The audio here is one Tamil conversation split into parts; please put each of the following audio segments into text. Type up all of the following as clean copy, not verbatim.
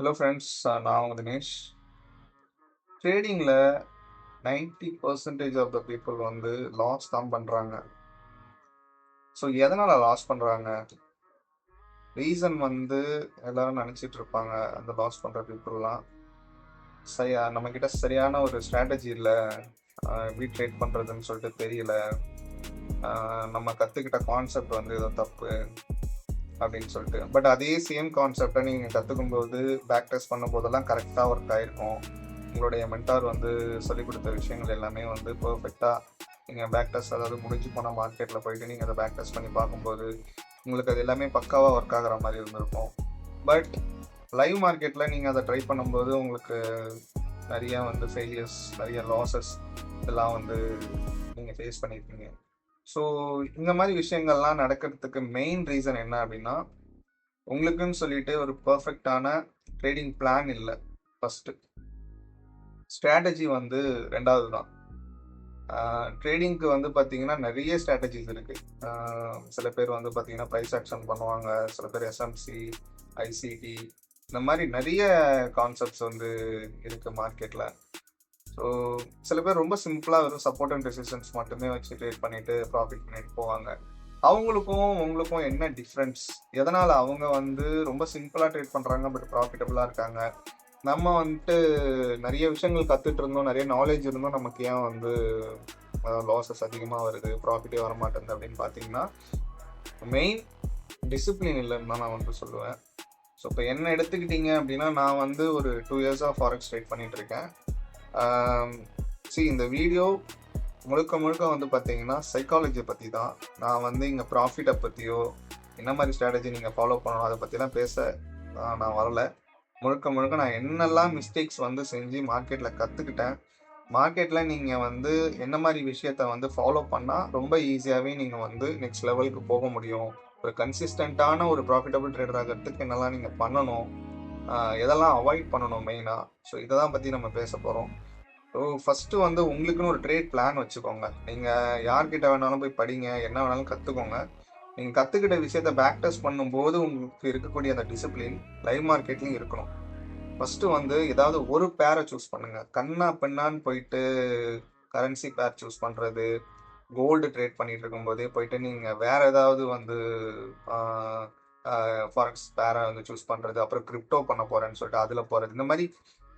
ஹலோ ஃப்ரெண்ட்ஸ், நான் உங்கள் தினேஷ். ட்ரேடிங்கில் 90% ஆஃப் த பீப்புள் வந்து லாஸ் தான் பண்ணுறாங்க. ஸோ எதனால் லாஸ் பண்ணுறாங்க? ரீசன் வந்து எல்லாரும் நினச்சிட்டு இருப்பாங்க, அந்த லாஸ் பண்ணுற பீப்புளெலாம் நம்மக்கிட்ட சரியான ஒரு ஸ்ட்ராட்டஜி இல்லை, எப்படி ட்ரேட் பண்ணுறதுன்னு சொல்லிட்டு தெரியல, நம்ம கற்றுக்கிட்ட கான்செப்ட் வந்து ஏதோ தப்பு அப்படின்னு சொல்லிட்டு. பட் அதே சேம் கான்செப்டை நீங்கள் கற்றுக்கும் போது பேக் டெஸ்ட் பண்ணும் போதெல்லாம் கரெக்டாக ஒர்க் ஆகிருக்கும். உங்களுடைய மென்டார் வந்து சொல்லிக் கொடுத்த விஷயங்கள் எல்லாமே வந்து பர்ஃபெக்டாக நீங்கள் பேக் டெஸ்ட், அதாவது முடிஞ்சு போன மார்க்கெட்டில் போயிட்டு நீங்கள் அதை பேக் டெஸ்ட் பண்ணி பார்க்கும்போது உங்களுக்கு அது எல்லாமே பக்காவாக ஒர்க் ஆகிற மாதிரி இருந்திருக்கும். பட் லைவ் மார்க்கெட்டில் நீங்கள் அதை ட்ரை பண்ணும்போது உங்களுக்கு நிறையா வந்து ஃபெயிலியர்ஸ், நிறைய லாஸஸ் இதெல்லாம் வந்து நீங்கள் ஃபேஸ் பண்ணியிருக்கீங்க. ஸோ இந்த மாதிரி விஷயங்கள்லாம் நடக்கிறதுக்கு மெயின் ரீசன் என்ன அப்படின்னா, உங்களுக்குன்னு சொல்லிட்டு ஒரு பர்ஃபெக்டான ட்ரேடிங் பிளான் இல்லை. ஃபஸ்ட்டு ஸ்ட்ராட்டஜி வந்து ரெண்டாவது தான். ட்ரேடிங்க்கு வந்து பார்த்தீங்கன்னா நிறைய ஸ்ட்ராட்டஜிஸ் இருக்குது. சில பேர் வந்து பார்த்தீங்கன்னா ப்ரைஸ் ஆக்ஷன் பண்ணுவாங்க, சில பேர் எஸ்எம்சி, ஐசிடி, இந்த மாதிரி நிறைய கான்செப்ட்ஸ் வந்து இருக்குது மார்க்கெட்டில். ஸோ சில பேர் ரொம்ப சிம்பிளாக வெறும் சப்போர்ட் அண்ட் ரெசிஸ்டன்ஸ் மட்டுமே வச்சு ட்ரேட் பண்ணிட்டு ப்ராஃபிட் பண்ணிட்டு போவாங்க. அவங்களுக்கும் உங்களுக்கும் என்ன டிஃப்ரென்ஸ்? எதனால் அவங்க வந்து ரொம்ப சிம்பிளாக ட்ரேட் பண்ணுறாங்க பட் ப்ராஃபிட்டபுளாக இருக்காங்க? நம்ம வந்துட்டு நிறைய விஷயங்கள் கற்றுட்டு இருந்தோம், நிறைய நாலேஜ் இருந்தோம், நமக்கு ஏன் வந்து லாஸஸ் அதிகமாக வருது, ப்ராஃபிட்டே வர மாட்டேங்குது அப்படின்னு பார்த்தீங்கன்னா, மெயின் டிசிப்ளின் இல்லைன்னு தான் நான் வந்து சொல்லுவேன். ஸோ இப்போ என்ன எடுத்துக்கிட்டீங்க அப்படின்னா, நான் வந்து ஒரு 2 இயர்ஸாக ஃபாரெக்ஸ் ட்ரேட் பண்ணிகிட்டு இருக்கேன். இந்த வீடியோ முழுக்க முழுக்க வந்து பார்த்தீங்கன்னா சைக்காலஜியை பற்றி தான். நான் வந்து இங்கே ப்ராஃபிட்டை பற்றியோ என்ன மாதிரி ஸ்ட்ராட்டஜி நீங்கள் ஃபாலோ பண்ணணும் அதை பற்றிலாம் பேச நான் வரல. முழுக்க முழுக்க நான் என்னெல்லாம் மிஸ்டேக்ஸ் வந்து செஞ்சு மார்க்கெட்டில் கற்றுக்கிட்டேன், மார்க்கெட்டில் நீங்கள் வந்து என்ன மாதிரி விஷயத்த வந்து ஃபாலோ பண்ணால் ரொம்ப ஈஸியாகவே நீங்கள் வந்து நெக்ஸ்ட் லெவலுக்கு போக முடியும், ஒரு கன்சிஸ்டண்ட்டான ஒரு ப்ராஃபிட்டபிள் ட்ரேடர் ஆகிறதுக்கு என்னெல்லாம் நீங்கள் பண்ணணும், எதெல்லாம் அவாய்ட் பண்ணணும் மெயினாக. ஸோ இதை தான் பற்றி நம்ம பேச போகிறோம். ஸோ ஃபஸ்ட்டு வந்து உங்களுக்குன்னு ஒரு ட்ரேட் பிளான் வச்சுக்கோங்க. நீங்கள் யார்கிட்ட வேணாலும் போய் படிங்க, என்ன வேணாலும் கற்றுக்கோங்க. நீங்கள் கற்றுக்கிட்ட விஷயத்த பேக் டெஸ்ட் பண்ணும்போது உங்களுக்கு இருக்கக்கூடிய அந்த டிசிப்ளின் லைவ் மார்க்கெட்லையும் இருக்கணும். ஃபஸ்ட்டு வந்து ஏதாவது ஒரு பேரை சூஸ் பண்ணுங்கள். கண்ணா பெண்ணான்னு போயிட்டு கரன்சி பேர் சூஸ் பண்ணுறது, கோல்டு ட்ரேட் பண்ணிட்டு இருக்கும்போதே போயிட்டு நீங்கள் வேறு ஏதாவது வந்து ஃபாரெக்ஸ் பேரை வந்து சூஸ் பண்ணுறது, அப்புறம் கிரிப்டோ பண்ண போகிறேன்னு சொல்லிட்டு அதில் போகிறது, இந்த மாதிரி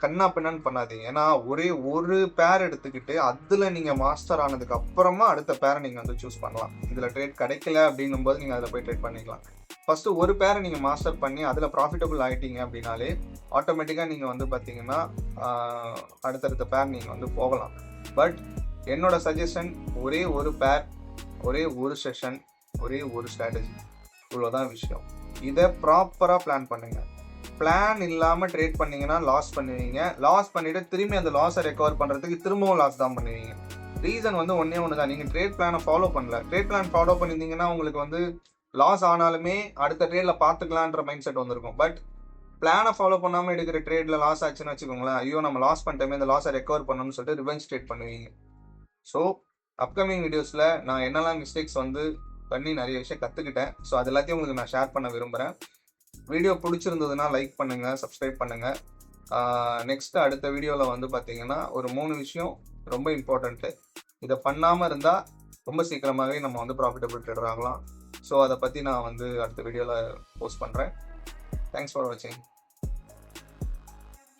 கண்ணா பின்னான்னு பண்ணாதீங்க. ஏன்னா ஒரே ஒரு பேர் எடுத்துக்கிட்டு அதில் நீங்கள் மாஸ்டர் ஆனதுக்கு அப்புறமா அடுத்த பேரை நீங்கள் வந்து சூஸ் பண்ணலாம். இதில் ட்ரேட் கிடைக்கல அப்படின்னும் போது நீங்கள் அதில் போய் ட்ரேட் பண்ணிக்கலாம். ஃபஸ்ட்டு ஒரு பேரை நீங்கள் மாஸ்டர் பண்ணி அதில் ப்ராஃபிட்டபுள் ஆகிட்டீங்க அப்படின்னாலே ஆட்டோமேட்டிக்காக நீங்கள் வந்து பார்த்தீங்கன்னா அடுத்தடுத்த பேர் நீங்கள் வந்து போகலாம். பட் என்னோட சஜஷன், ஒரே ஒரு பேர், ஒரே ஒரு செஷன், ஒரே ஒரு ஸ்ட்ராட்டஜி, இவ்வளோதான் விஷயம். இதை ப்ராப்பராக பிளான் பண்ணுங்கள். பிளான் இல்லாமல் ட்ரேட் பண்ணிங்கன்னா லாஸ் பண்ணுவீங்க. லாஸ் பண்ணிவிட்டு திரும்பி அந்த லாஸை ரெக்கவர் பண்ணுறதுக்கு திரும்பவும் லாஸ் தான் பண்ணுவீங்க. ரீசன் வந்து ஒன்று தான், நீங்கள் ட்ரேட் பிளானை ஃபாலோ பண்ணல. ட்ரேட் பிளான் ஃபாலோ பண்ணியிருந்தீங்கன்னா உங்களுக்கு வந்து லாஸ் ஆனாலுமே அடுத்த ட்ரேடில் பார்த்துக்கலான்ற மைண்ட் செட் வந்திருக்கும். பட் பிளானை ஃபாலோ பண்ணாமல் எடுக்கிற ட்ரேடில் லாஸ் ஆச்சுன்னு வச்சுக்கோங்களேன், ஐயோ நம்ம லாஸ் பண்ணிட்டோமே, இந்த லாஸை ரெக்கவர் பண்ணணும்னு சொல்லிட்டு ரிவெஞ்ச் ட்ரேட் பண்ணுவீங்க. ஸோ அப்கமிங் வீடியோஸில் நான் என்னெல்லாம் மிஸ்டேக்ஸ் வந்து பண்ணி நிறைய விஷயம் கற்றுக்கிட்டேன், ஸோ அது எல்லாத்தையும் உங்களுக்கு நான் ஷேர் பண்ண விரும்புகிறேன். வீடியோ பிடிச்சிருந்ததுன்னா லைக் பண்ணுங்கள், சப்ஸ்கிரைப் பண்ணுங்கள். நெக்ஸ்ட்டு அடுத்த வீடியோவில் வந்து பார்த்தீங்கன்னா ஒரு 3 விஷயம் ரொம்ப இம்பார்ட்டண்ட்டு. இதை பண்ணாமல் இருந்தால் ரொம்ப சீக்கிரமாகவே நம்ம வந்து ப்ராஃபிட்டபிள் ட்ரேடர் ஆகலாம். ஸோ அதை பற்றி நான் வந்து அடுத்த வீடியோவில் போஸ்ட் பண்ணுறேன். தேங்க்ஸ் ஃபார் வாட்சிங்.